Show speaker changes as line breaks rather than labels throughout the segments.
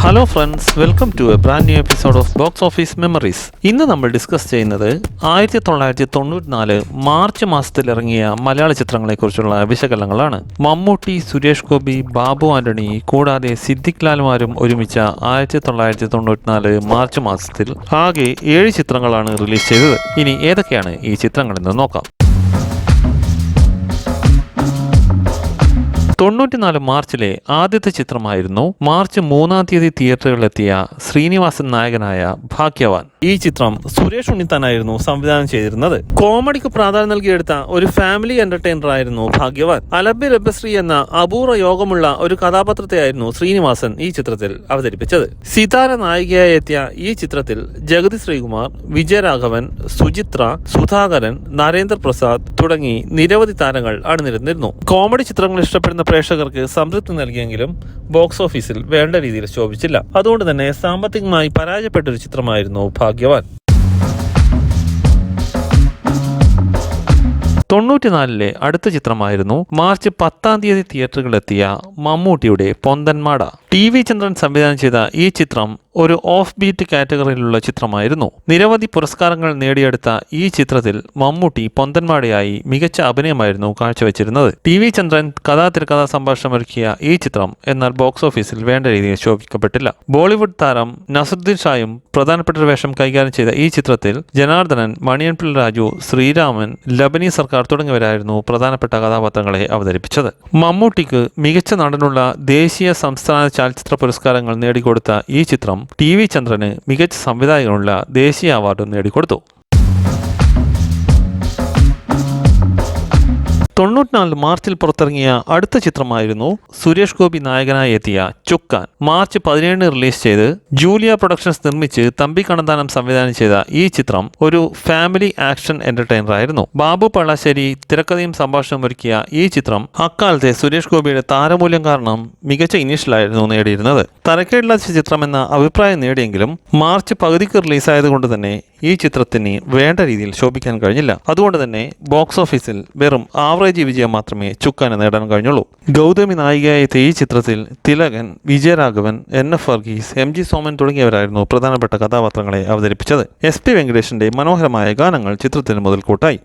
Hello friends, welcome to a brand new episode of box office memories. ഇന്ന് നമ്മൾ discuss ചെയ്യുന്നത് 1994 March മാസത്തിൽ ഇറങ്ങിയ മലയാള ചിത്രങ്ങളെക്കുറിച്ചുള്ള വിശകലനങ്ങളാണ്. മമ്മൂട്ടി, സുരേഷ് ഗോപി, ബാബു ആന്റണി കൂടാതെ സിദ്ദിഖ് ലാൽമാരും ഒരുമിച്ച 1994 മാർച്ച് മാസത്തിൽ ആകെ 7 ചിത്രങ്ങളാണ് റിലീസ് ചെയ്തത്. ഇനി ഏതൊക്കെയാണ് ഈ ചിത്രങ്ങളെന്ന് നോക്കാം. 94 മാർച്ചിലെ ആദ്യത്തെ ചിത്രമായിരുന്നു മാർച്ച് 3-ാം തീയതി തിയേറ്ററുകളിലെത്തിയ ശ്രീനിവാസൻ നായകനായ ഭാഗ്യവാൻ. ഈ ചിത്രം സുരേഷ് ഉണ്ണിത്താനായിരുന്നു സംവിധാനം ചെയ്തിരുന്നത്. കോമഡിക്ക് പ്രാധാന്യം നൽകിയെടുത്ത ഒരു ഫാമിലി എന്റർടൈനർ ആയിരുന്നു ഭാഗ്യവാൻ. അലബി ലബശ്രീ എന്ന അപൂർവ യോഗമുള്ള ഒരു കഥാപാത്രത്തെയായിരുന്നു ശ്രീനിവാസൻ ഈ ചിത്രത്തിൽ അവതരിപ്പിച്ചത്. സിതാര നായികയായി എത്തിയ ഈ ചിത്രത്തിൽ ജഗതി ശ്രീകുമാർ, വിജയരാഘവൻ, സുചിത്ര, സുധാകരൻ, നരേന്ദ്ര പ്രസാദ് തുടങ്ങി നിരവധി താരങ്ങൾ അണിനിരന്നിരുന്നു. കോമഡി ചിത്രങ്ങൾ ഇഷ്ടപ്പെടുന്ന പ്രേക്ഷകർക്ക് സംതൃപ്തി നൽകിയെങ്കിലും ബോക്സ് ഓഫീസിൽ വേണ്ട രീതിയിൽ ശോഭിച്ചില്ല. അതുകൊണ്ട് തന്നെ സാമ്പത്തികമായി പരാജയപ്പെട്ട ഒരു ചിത്രമായിരുന്നു ഭാഗ്യവാൻ. 94 അടുത്ത ചിത്രമായിരുന്നു മാർച്ച് 10-ാം തീയതി തിയേറ്ററുകളിലെത്തിയ മമ്മൂട്ടിയുടെ പൊന്തന്മാട. TV ചന്ദ്രൻ സംവിധാനം ചെയ്ത ഈ ചിത്രം ഒരു ഓഫ് ബീറ്റ് കാറ്റഗറിയിലുള്ള ചിത്രമായിരുന്നു. നിരവധി പുരസ്കാരങ്ങൾ നേടിയെടുത്ത ഈ ചിത്രത്തിൽ മമ്മൂട്ടി പൊന്തന്മാടയായി മികച്ച അഭിനയമായിരുന്നു കാഴ്ചവെച്ചിരുന്നത്. TV ചന്ദ്രൻ തിരക്കഥാ സംഭാഷണം ഒരുക്കിയ ഈ ചിത്രം എന്നാൽ ബോക്സ് ഓഫീസിൽ വേണ്ട രീതിയിൽ ശോഭിക്കപ്പെട്ടില്ല. ബോളിവുഡ് താരം നസറുദ്ദീൻ ഷായും പ്രധാനപ്പെട്ട ഒരു വേഷം കൈകാര്യം ചെയ്ത ഈ ചിത്രത്തിൽ ജനാർദ്ദനൻ, മണിയൻപിള്ള രാജു, ശ്രീരാമൻ, ലബനി സർക്കാർ തുടങ്ങിയവരായിരുന്നു പ്രധാനപ്പെട്ട കഥാപാത്രങ്ങളെ അവതരിപ്പിച്ചത്. മമ്മൂട്ടിക്ക് മികച്ച നടനുള്ള ദേശീയ, സംസ്ഥാന ചലച്ചിത്ര പുരസ്കാരങ്ങൾ നേടിക്കൊടുത്ത ഈ ചിത്രം TV ചന്ദ്രന് മികച്ച സംവിധായകനുള്ള ദേശീയ അവാർഡ് നേടിക്കൊടുത്തു. 94 മാർച്ചിൽ പുറത്തിറങ്ങിയ അടുത്ത ചിത്രമായിരുന്നു സുരേഷ് ഗോപി നായകനായി എത്തിയ ചുക്കാൻ. മാർച്ച് 17 റിലീസ് ചെയ്ത് ജൂലിയ പ്രൊഡക്ഷൻസ് നിർമ്മിച്ച് തമ്പി കണ്ണന്താനം സംവിധാനം ചെയ്ത ഈ ചിത്രം ഒരു ഫാമിലി ആക്ഷൻ എന്റർടൈനർ ആയിരുന്നു. ബാബു പള്ളാശ്ശേരി തിരക്കഥയും സംഭാഷണവും ഒരുക്കിയ ഈ ചിത്രം അക്കാലത്തെ സുരേഷ് ഗോപിയുടെ താരമൂല്യം കാരണം മികച്ച ഇനീഷ്യലായിരുന്നു നേടിയിരുന്നത്. തരക്കേടില്ലാത്ത ചിത്രമെന്ന അഭിപ്രായം നേടിയെങ്കിലും മാർച്ച് പകുതിക്ക് റിലീസായതുകൊണ്ട് തന്നെ ഈ ചിത്രത്തിന് വേണ്ട രീതിയിൽ ശോഭിക്കാൻ കഴിഞ്ഞില്ല. അതുകൊണ്ട് തന്നെ ബോക്സ് ഓഫീസിൽ വെറും ആവറേജ് വിജയം മാത്രമേ ചുക്കാന് നേടാൻ കഴിഞ്ഞുള്ളൂ. ഗൗതമി നായികയായ ഈ ചിത്രത്തിൽ തിലകൻ, വിജയരാഘവൻ, NF വർഗീസ്, MG സോമൻ തുടങ്ങിയവരായിരുന്നു പ്രധാനപ്പെട്ട കഥാപാത്രങ്ങളെ അവതരിപ്പിച്ചത്. SP വെങ്കടേഷിന്റെ മനോഹരമായ ഗാനങ്ങൾ ചിത്രത്തിന് മുതൽക്കൂട്ടായി.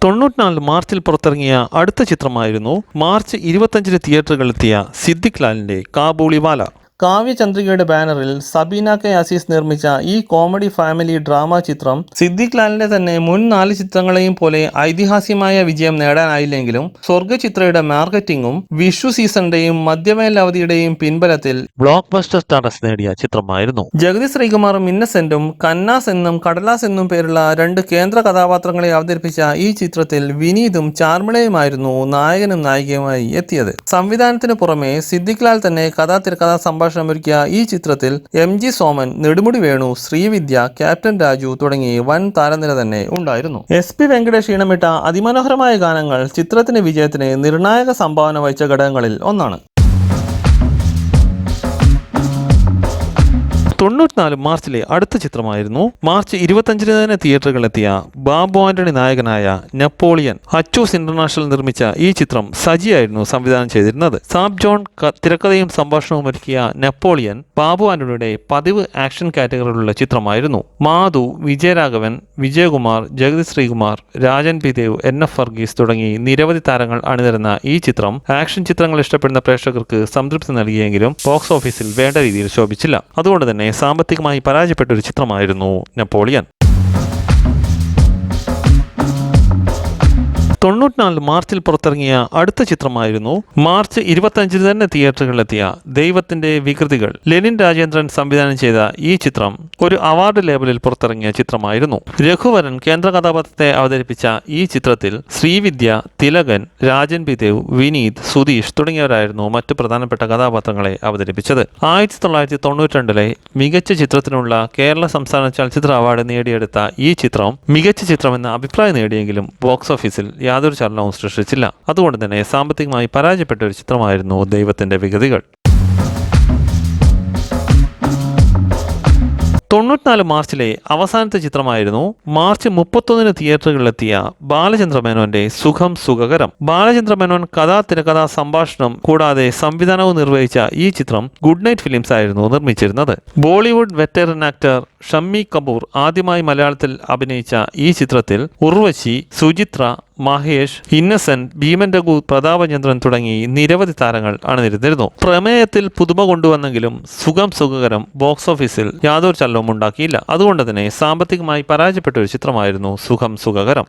94 മാർച്ചിൽ പുറത്തിറങ്ങിയ അടുത്ത ചിത്രമായിരുന്നു മാർച്ച് 25 തിയേറ്ററുകളിലെത്തിയ സിദ്ദിഖ് ലാലിന്റെ കാബൂളിവാല. കാവ്യചന്ദ്രികയുടെ ബാനറിൽ സബീന കെ അസീസ് നിർമ്മിച്ച ഈ കോമഡി ഫാമിലി ഡ്രാമ ചിത്രം സിദ്ദിഖ് ലാലിന്റെ തന്നെ മുൻ 4 ചിത്രങ്ങളെയും പോലെ ഐതിഹാസികമായ വിജയം നേടാനായില്ലെങ്കിലും സ്വർഗചിത്രയുടെ മാർക്കറ്റിംഗും വിഷു സീസണിന്റെയും മധ്യവേനൽ അവധിയുടെയും പിൻബലത്തിൽ ബ്ലോക്ക് ബസ്റ്റർ സ്റ്റാറ്റസ് നേടിയ ചിത്രമായിരുന്നു. ജഗതി ശ്രീകുമാറും ഇന്നസെന്റും കന്നാസ് എന്നും കടലാസ് എന്നും പേരുള്ള 2 കേന്ദ്ര കഥാപാത്രങ്ങളെ അവതരിപ്പിച്ച ഈ ചിത്രത്തിൽ വിനീതും ചാർമിളയുമായിരുന്നു നായകനും നായികയുമായി എത്തിയത്. സംവിധാനത്തിന് പുറമെ സിദ്ദിഖ് ലാൽ തന്നെ തിരക്കഥാ ഒരുക്കിയ ഈ ചിത്രത്തിൽ MG സോമൻ, നെടുമുടി വേണു, ശ്രീവിദ്യ, ക്യാപ്റ്റൻ രാജു തുടങ്ങി വൻ താരനിര തന്നെ ഉണ്ടായിരുന്നു. SP വെങ്കടേഷ് ഈണമിട്ട അതിമനോഹരമായ ഗാനങ്ങൾ ചിത്രത്തിന്റെ വിജയത്തിന് നിർണായക സംഭാവന വഹിച്ച ഘടകങ്ങളിൽ ഒന്നാണ്. 94 മാർച്ചിലെ അടുത്ത ചിത്രമായിരുന്നു മാർച്ച് 25 തന്നെ തിയേറ്ററുകളിലെത്തിയ ബാബു ആന്റണി നായകനായ നെപ്പോളിയൻ. അച്ചൂസ് ഇന്റർനാഷണൽ നിർമ്മിച്ച ഈ ചിത്രം സജിയായിരുന്നു സംവിധാനം ചെയ്തിരുന്നത്. സാബ് ജോൺ തിരക്കഥയും സംഭാഷണവും ഒരുക്കിയ നെപ്പോളിയൻ ബാബു ആന്റണിയുടെ പതിവ് ആക്ഷൻ കാറ്റഗറിയിലുള്ള ചിത്രമായിരുന്നു. മാധു, വിജയരാഘവൻ, വിജയകുമാർ, ജഗതി ശ്രീകുമാർ, രാജൻ പി ദേവ്, NF വർഗീസ് തുടങ്ങി നിരവധി താരങ്ങൾ അണിനിരന്ന ഈ ചിത്രം ആക്ഷൻ ചിത്രങ്ങൾ ഇഷ്ടപ്പെടുന്ന പ്രേക്ഷകർക്ക് സംതൃപ്തി നൽകിയെങ്കിലും ബോക്സ് ഓഫീസിൽ വേണ്ട രീതിയിൽ ശോഭിച്ചില്ല. അതുകൊണ്ട് തന്നെ സാമ്പത്തികമായി പരാജയപ്പെട്ട ഒരു ചിത്രമായിരുന്നു നെപ്പോളിയൻ. 94 മാർച്ചിൽ പുറത്തിറങ്ങിയ അടുത്ത ചിത്രമായിരുന്നു മാർച്ച് 25 തന്നെ തിയേറ്ററുകളിലെത്തിയ ദൈവത്തിന്റെ വികൃതികൾ. ലെനിൻ രാജേന്ദ്രൻ സംവിധാനം ചെയ്ത ഈ ചിത്രം ഒരു അവാർഡ് ലേബലിൽ പുറത്തിറങ്ങിയ ചിത്രമായിരുന്നു. രഘുവരൻ കേന്ദ്ര കഥാപാത്രത്തെ അവതരിപ്പിച്ച ഈ ചിത്രത്തിൽ ശ്രീവിദ്യ, തിലകൻ, രാജൻ പി ദേവ്, വിനീത്, സുധീഷ് തുടങ്ങിയവരായിരുന്നു മറ്റു പ്രധാനപ്പെട്ട കഥാപാത്രങ്ങളെ അവതരിപ്പിച്ചത്. 1992 മികച്ച ചിത്രത്തിനുള്ള കേരള സംസ്ഥാന ചലച്ചിത്ര അവാർഡ് നേടിയെടുത്ത ഈ ചിത്രം മികച്ച ചിത്രമെന്ന അഭിപ്രായം നേടിയെങ്കിലും ബോക്സ് ഓഫീസിൽ യാതൊരു ചലനവും സൃഷ്ടിച്ചില്ല. അതുകൊണ്ട് തന്നെ സാമ്പത്തികമായി പരാജയപ്പെട്ട ഒരു ചിത്രമായിരുന്നു ദൈവത്തിന്റെ വികൃതികൾ. 94 മാർച്ചിലെ അവസാനത്തെ ചിത്രമായിരുന്നു മാർച്ച് 31 തിയേറ്ററുകളിലെത്തിയ ബാലചന്ദ്ര മേനോന്റെ സുഖം സുഖകരം. ബാലചന്ദ്ര മേനോൻ കഥാ, തിരക്കഥ, സംഭാഷണം കൂടാതെ സംവിധാനവും നിർവഹിച്ച ഈ ചിത്രം ഗുഡ് നൈറ്റ് ഫിലിംസ് ആയിരുന്നു നിർമ്മിച്ചിരുന്നത്. ബോളിവുഡ് വെറ്ററൻ ആക്ടർ ഷമ്മി കപൂർ ആദ്യമായി മലയാളത്തിൽ അഭിനയിച്ച ഈ ചിത്രത്തിൽ ഉർവശി, സുചിത്ര, മഹേഷ്, ഇന്നസെന്റ്, ഭീമൻ രഘു, പ്രതാപചന്ദ്രൻ തുടങ്ങി നിരവധി താരങ്ങൾ അണിനിരന്നിരുന്നു. പ്രമേയത്തിൽ പുതുമ കൊണ്ടുവന്നെങ്കിലും സുഖം സുഖകരം ബോക്സ് ഓഫീസിൽ യാതൊരു ചലനവും ഉണ്ടാക്കിയില്ല. അതുകൊണ്ട് തന്നെ സാമ്പത്തികമായി പരാജയപ്പെട്ട ഒരു ചിത്രമായിരുന്നു സുഖം സുഖകരം.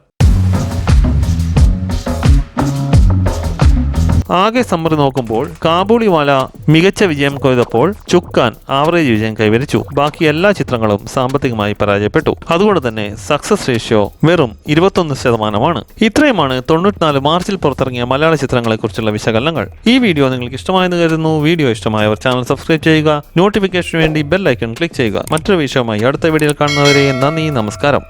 ആകെ സമ്മറി നോക്കുമ്പോൾ കാബൂളിവാല മികച്ച വിജയം കൊയ്തപ്പോൾ ചുക്കാൻ ആവറേജ് വിജയം കൈവരിച്ചു. ബാക്കി എല്ലാ ചിത്രങ്ങളും സാമ്പത്തികമായി പരാജയപ്പെട്ടു. അതുകൊണ്ട് തന്നെ സക്സസ് റേഷ്യോ വെറും 21%. ഇത്രയുമാണ് 94 മാർച്ചിൽ പുറത്തിറങ്ങിയ മലയാള ചിത്രങ്ങളെക്കുറിച്ചുള്ള വിശകലനങ്ങൾ. ഈ വീഡിയോ നിങ്ങൾക്ക് ഇഷ്ടമായെന്ന് കരുതുന്നു. വീഡിയോ ഇഷ്ടമായവർ ചാനൽ സബ്സ്ക്രൈബ് ചെയ്യുക. നോട്ടിഫിക്കേഷന് വേണ്ടി ബെൽ ഐക്കൺ ക്ലിക്ക് ചെയ്യുക. മറ്റൊരു വിഷയവുമായി അടുത്ത വീഡിയോയിൽ കാണുന്നവരെ നന്ദി, നമസ്കാരം.